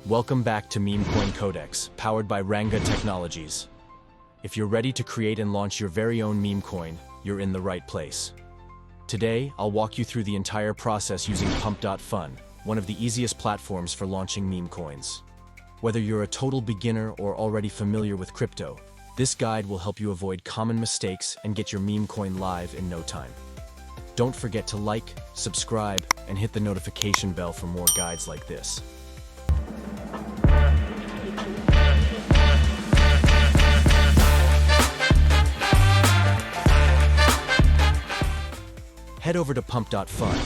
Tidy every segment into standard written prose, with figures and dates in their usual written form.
Welcome back to Meme Coin Codex, powered by Ranga Technologies. If you're ready to create and launch your very own meme coin, you're in the right place. Today, I'll walk you through the entire process using Pump.fun, one of the easiest platforms for launching meme coins. Whether you're a total beginner or already familiar with crypto, this guide will help you avoid common mistakes and get your meme coin live in no time. Don't forget to like, subscribe, and hit the notification bell for more guides like this. Head over to Pump.fun.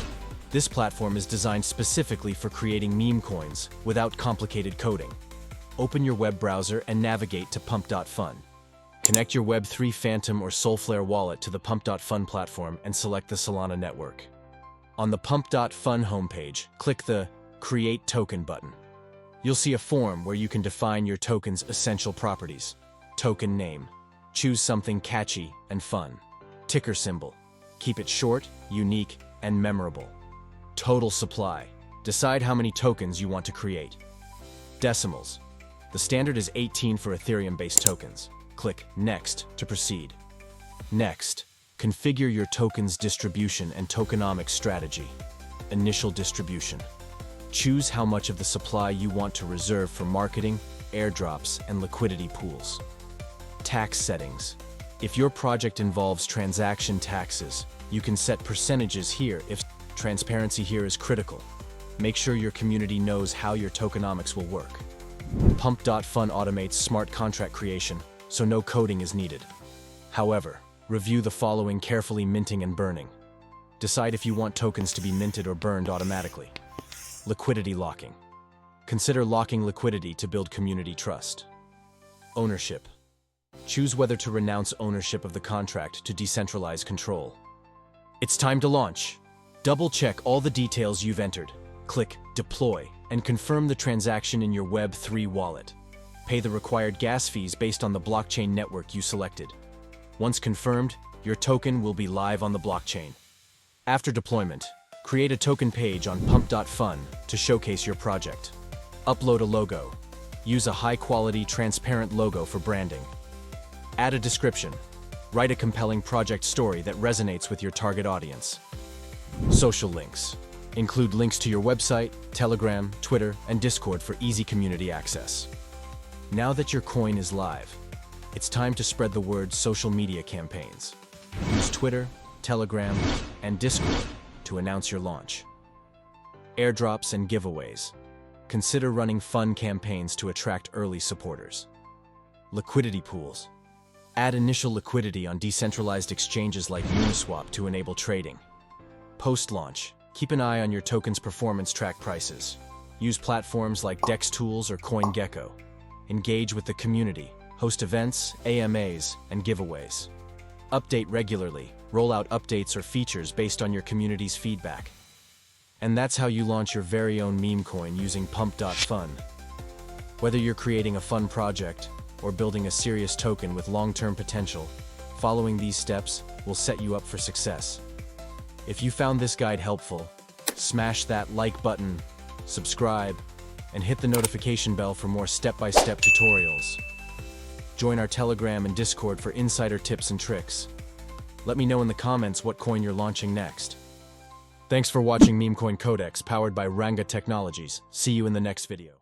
This platform is designed specifically for creating meme coins without complicated coding. Open your web browser and navigate to Pump.fun. Connect your Web3 Phantom or Solflare wallet to the Pump.fun platform and select the Solana network. On the Pump.fun homepage, click the Create Token button. You'll see a form where you can define your token's essential properties. Token name. Choose something catchy and fun. Ticker symbol. Keep it short, unique, and memorable. Total supply. Decide how many tokens you want to create. Decimals. The standard is 18 for Ethereum-based tokens. Click Next to proceed. Next, configure your token's distribution and tokenomics strategy. Initial distribution. Choose how much of the supply you want to reserve for marketing, airdrops, and liquidity pools. Tax settings. If your project involves transaction taxes, you can set percentages here if transparency here is critical. Make sure your community knows how your tokenomics will work. Pump.fun automates smart contract creation, so no coding is needed. However, review the following carefully: minting and burning. Decide if you want tokens to be minted or burned automatically. Liquidity locking. Consider locking liquidity to build community trust. Ownership. Choose whether to renounce ownership of the contract to decentralize control. It's time to launch. Double-check all the details you've entered. Click Deploy and confirm the transaction in your Web3 wallet. Pay the required gas fees based on the blockchain network you selected. Once confirmed, your token will be live on the blockchain. After deployment, create a token page on Pump.fun to showcase your project. Upload a logo. Use a high-quality, transparent logo for branding. Add a description. Write a compelling project story that resonates with your target audience. Social links. Include links to your website, Telegram, Twitter, and Discord for easy community access. Now that your coin is live, it's time to spread the word. Social media campaigns. Use Twitter, Telegram, and Discord to announce your launch. Airdrops and giveaways. Consider running fun campaigns to attract early supporters. Liquidity pools. Add initial liquidity on decentralized exchanges like Uniswap to enable trading. Post-launch, keep an eye on your token's performance, track prices. Use platforms like DEX Tools or CoinGecko. Engage with the community, host events, AMAs, and giveaways. Update regularly, roll out updates or features based on your community's feedback. And that's how you launch your very own meme coin using Pump.fun. Whether you're creating a fun project or building a serious token with long-term potential, following these steps will set you up for success. If you found this guide helpful, smash that like button, subscribe, and hit the notification bell for more step-by-step tutorials. Join our Telegram and Discord for insider tips and tricks. Let me know in the comments what coin you're launching next. Thanks for watching Meme Coin Codex, powered by Ranga Technologies. See you in the next video.